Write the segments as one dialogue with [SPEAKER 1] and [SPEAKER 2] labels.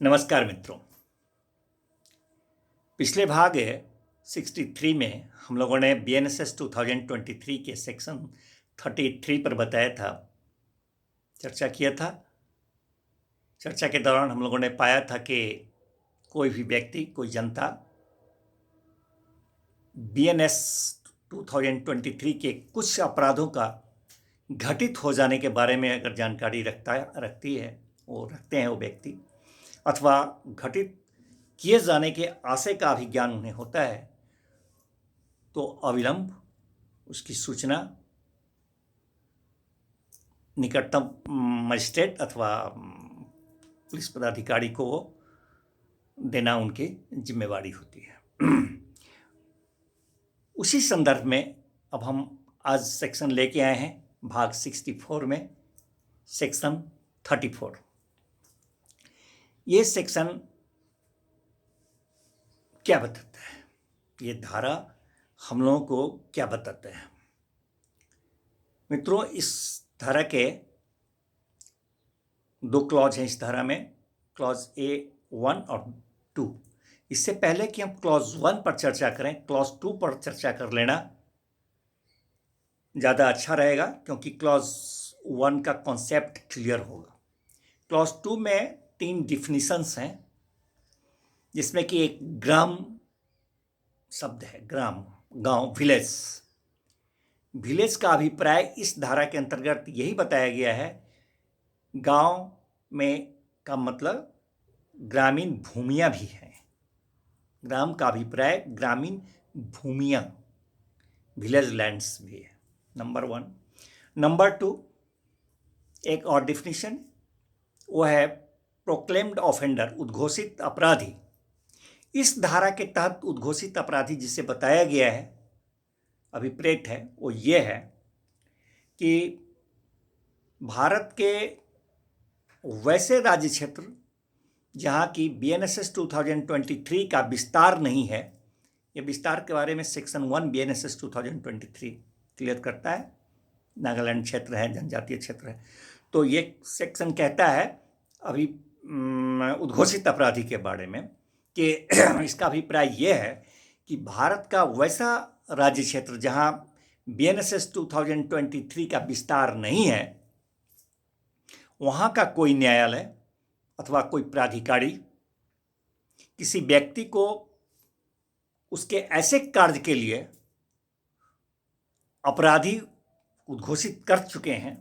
[SPEAKER 1] नमस्कार मित्रों। पिछले भाग 63 में हम लोगों ने BNSS 2023 के सेक्शन 33 पर बताया था, चर्चा किया था। चर्चा के दौरान हम लोगों ने पाया था कि कोई भी व्यक्ति, कोई जनता BNS 2023 के कुछ अपराधों का घटित हो जाने के बारे में अगर जानकारी रखते हैं वो व्यक्ति, अथवा घटित किए जाने के आशय का भी ज्ञान उन्हें होता है, तो अविलंब उसकी सूचना निकटतम मजिस्ट्रेट अथवा पुलिस पदाधिकारी को देना उनकी जिम्मेवारी होती है। उसी संदर्भ में अब हम आज सेक्शन लेके आए हैं, भाग 64 में सेक्शन 34। ये सेक्शन क्या बताता है, ये धारा हम लोगों को क्या बताता है? मित्रों, इस धारा के दो क्लॉज हैं। इस धारा में क्लॉज A1 और 2। इससे पहले कि हम क्लॉज 1 पर चर्चा करें, क्लॉज 2 पर चर्चा कर लेना ज़्यादा अच्छा रहेगा, क्योंकि क्लॉज 1 का कॉन्सेप्ट क्लियर होगा। क्लॉज 2 में 3 डिफिनीशंस हैं, जिसमें कि एक ग्राम शब्द है, ग्राम, गांव, विलेज। विलेज का अभिप्राय इस धारा के अंतर्गत यही बताया गया है, गांव में का मतलब ग्रामीण भूमियां भी हैं। ग्राम का अभिप्राय ग्रामीण भूमियां, विलेज लैंड्स भी है, नंबर 1। नंबर 2, एक और डिफिनीशन, वो है प्रोक्लेम्ड ऑफेंडर, उद्घोषित अपराधी। इस धारा के तहत उद्घोषित अपराधी जिसे बताया गया है, अभिप्रेत है, वो ये है कि भारत के वैसे राज्य क्षेत्र जहाँ की BNSS 2023 का विस्तार नहीं है। ये विस्तार के बारे में सेक्शन 1 BNSS 2023 क्लियर करता है। नागालैंड क्षेत्र है, जनजातीय क्षेत्र है, तो ये सेक्शन कहता है अभी उद्घोषित अपराधी के बारे में कि इसका अभिप्राय ये है कि भारत का वैसा राज्य क्षेत्र जहाँ BNSS 2023 का विस्तार नहीं है, वहाँ का कोई न्यायालय अथवा कोई प्राधिकारी किसी व्यक्ति को उसके ऐसे कार्य के लिए अपराधी उद्घोषित कर चुके हैं,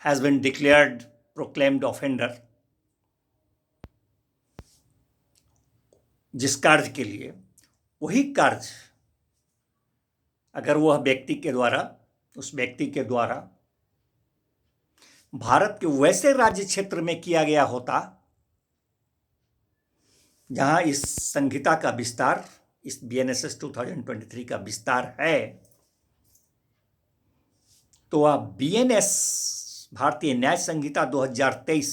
[SPEAKER 1] has been declared proclaimed offender, जिस कार्य के लिए, वही कार्य अगर वह व्यक्ति के द्वारा, उस व्यक्ति के द्वारा भारत के वैसे राज्य क्षेत्र में किया गया होता जहां इस संहिता का विस्तार, इस BNSS 2023 का विस्तार है, तो वह BNS, भारतीय न्याय संहिता 2023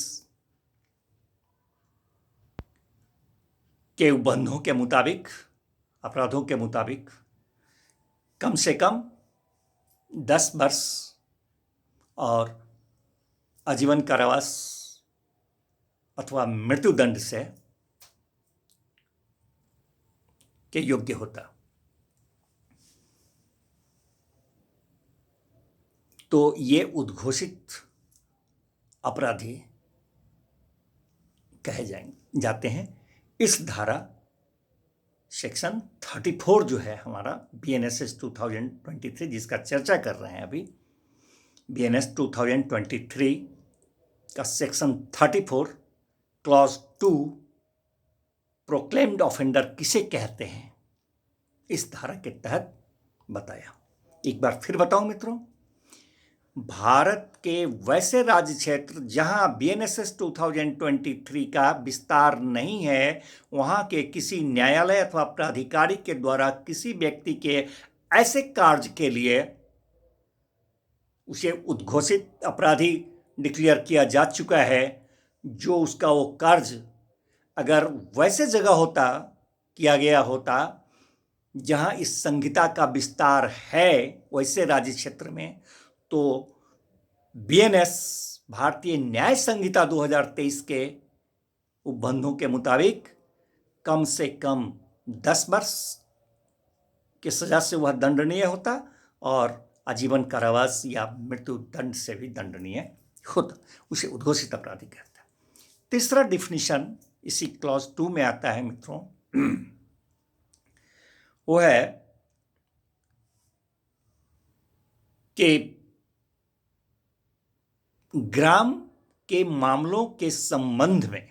[SPEAKER 1] के उपबंधों के मुताबिक, अपराधों के मुताबिक कम से कम 10 वर्ष और आजीवन कारावास अथवा मृत्युदंड से के योग्य होता। तो ये उद्घोषित अपराधी कहे जाते हैं। इस धारा सेक्शन 34 जो है हमारा BNSS 2023, जिसका चर्चा कर रहे हैं अभी, BNS 2023 का सेक्शन 34 क्लॉज 2 प्रोक्लेम्ड ऑफेंडर किसे कहते हैं, इस धारा के तहत बताया। एक बार फिर बताऊं मित्रों, भारत के वैसे राज्य क्षेत्र जहां BNSS 2023 का विस्तार नहीं है, वहां के किसी न्यायालय अथवा प्राधिकारी के द्वारा किसी व्यक्ति के ऐसे कार्य के लिए उसे उद्घोषित अपराधी डिक्लेयर किया जा चुका है, जो उसका वो कार्य अगर वैसे जगह होता, किया गया होता जहां इस संहिता का विस्तार है, वैसे राज्य क्षेत्र में, तो BNS, भारतीय न्याय संहिता 2023 के उपबंधों के मुताबिक कम से कम 10 वर्ष की सजा से वह दंडनीय होता और आजीवन कारावास या मृत्यु दंड से भी दंडनीय होता। उसे उद्घोषित अपराधी कहता है। तीसरा डिफिनीशन इसी क्लॉज 2 में आता है मित्रों, वो है कि ग्राम के मामलों के संबंध में,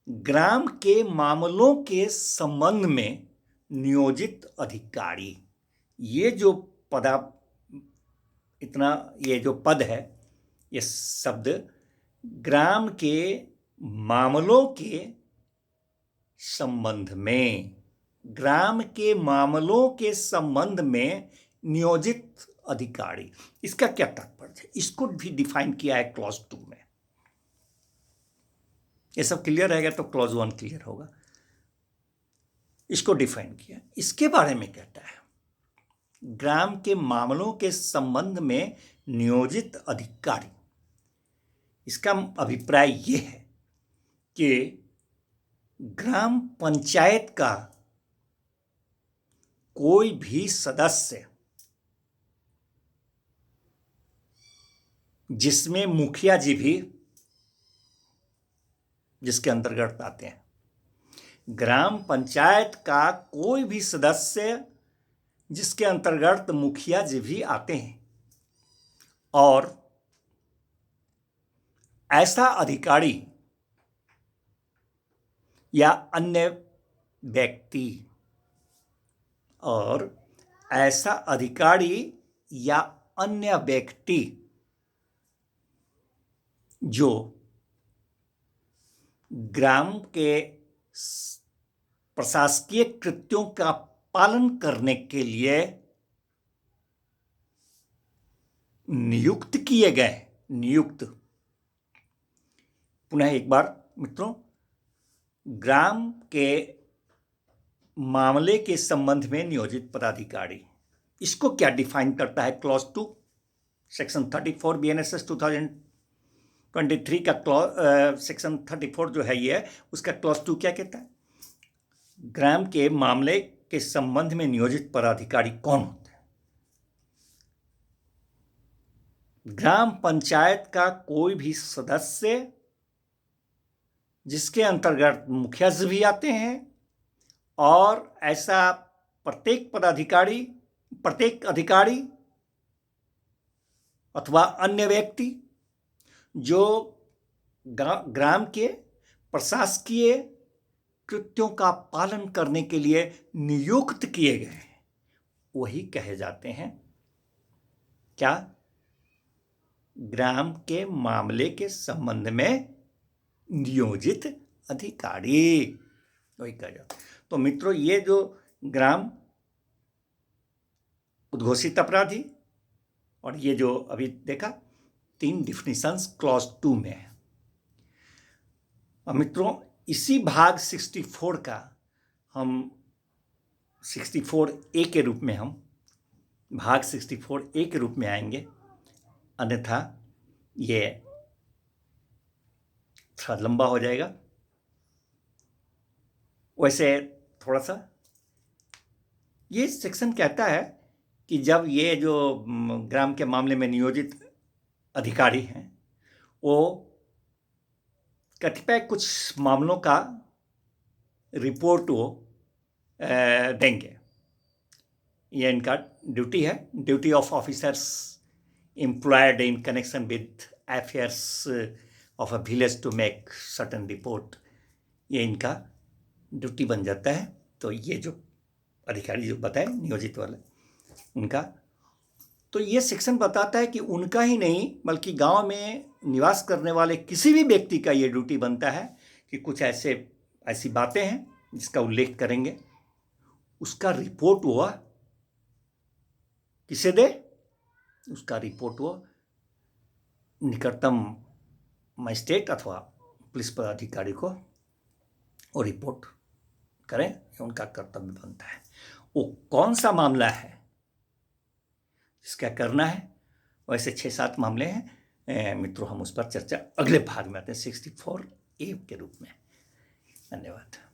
[SPEAKER 1] ग्राम के मामलों के संबंध में नियोजित अधिकारी, ये जो ये जो पद है, ये शब्द ग्राम के मामलों के संबंध में, ग्राम के मामलों के संबंध में नियोजित अधिकारी, इसका क्या तात्पर्य है, इसको भी डिफाइन किया है क्लॉज 2 में। ये सब क्लियर रहेगा तो क्लॉज 1 क्लियर होगा। इसको डिफाइन किया, इसके बारे में कहता है ग्राम के मामलों के संबंध में नियोजित अधिकारी। इसका अभिप्राय यह है कि ग्राम पंचायत का कोई भी सदस्य जिसमें मुखिया जी भी जिसके अंतर्गत आते हैं, ग्राम पंचायत का कोई भी सदस्य जिसके अंतर्गत मुखिया जी भी आते हैं और ऐसा अधिकारी या अन्य व्यक्ति, और ऐसा अधिकारी या अन्य व्यक्ति जो ग्राम के प्रशासकीय कृत्यों का पालन करने के लिए नियुक्त किए गए, नियुक्त, पुनः एक बार मित्रों, ग्राम के मामले के संबंध में नियोजित पदाधिकारी, इसको क्या डिफाइन करता है क्लॉज 2, सेक्शन 34 BNSS 2023 का सेक्शन 34 जो है ये, उसका क्लॉज 2 क्या कहता है? ग्राम के मामले के संबंध में नियोजित पदाधिकारी कौन होते हैं? ग्राम पंचायत का कोई भी सदस्य जिसके अंतर्गत मुखिया जी भी आते हैं और ऐसा प्रत्येक अधिकारी अथवा अन्य व्यक्ति जो ग्राम के प्रशासकीय कृत्यों का पालन करने के लिए नियुक्त किए गए हैं, वही कहे जाते हैं क्या? ग्राम के मामले के संबंध में नियोजित अधिकारी, वही कहा जाता है। तो मित्रों, ये जो ग्राम उद्घोषित अपराधी और ये जो अभी देखा 3 डिफिनीशंस क्लॉज 2 में है। और मित्रों, इसी भाग 64 का हम 64A के रूप में, हम भाग 64A के रूप में आएंगे, अन्यथा ये थोड़ा लंबा हो जाएगा। वैसे थोड़ा सा ये सेक्शन कहता है कि जब ये जो ग्राम के मामले में नियोजित अधिकारी हैं, वो कतिपय कुछ मामलों का रिपोर्ट वो देंगे। ये इनका ड्यूटी है, duty of officers employed in connection with affairs of a village to make certain report, ये इनका ड्यूटी बन जाता है। तो ये जो अधिकारी जो बताए नियोजित वाले, उनका, तो ये सेक्शन बताता है कि उनका ही नहीं बल्कि गांव में निवास करने वाले किसी भी व्यक्ति का ये ड्यूटी बनता है कि कुछ ऐसी बातें हैं जिसका उल्लेख करेंगे, उसका रिपोर्ट हुआ किसे दे? उसका रिपोर्ट हुआ निकटतम मजिस्ट्रेट अथवा पुलिस पदाधिकारी को वो रिपोर्ट करें, ये उनका कर्तव्य बनता है। वो कौन सा मामला है जिसका करना है? वैसे 6-7 मामले हैं मित्रों, हम उस पर चर्चा अगले भाग में आते हैं, 64 ए के रूप में। धन्यवाद।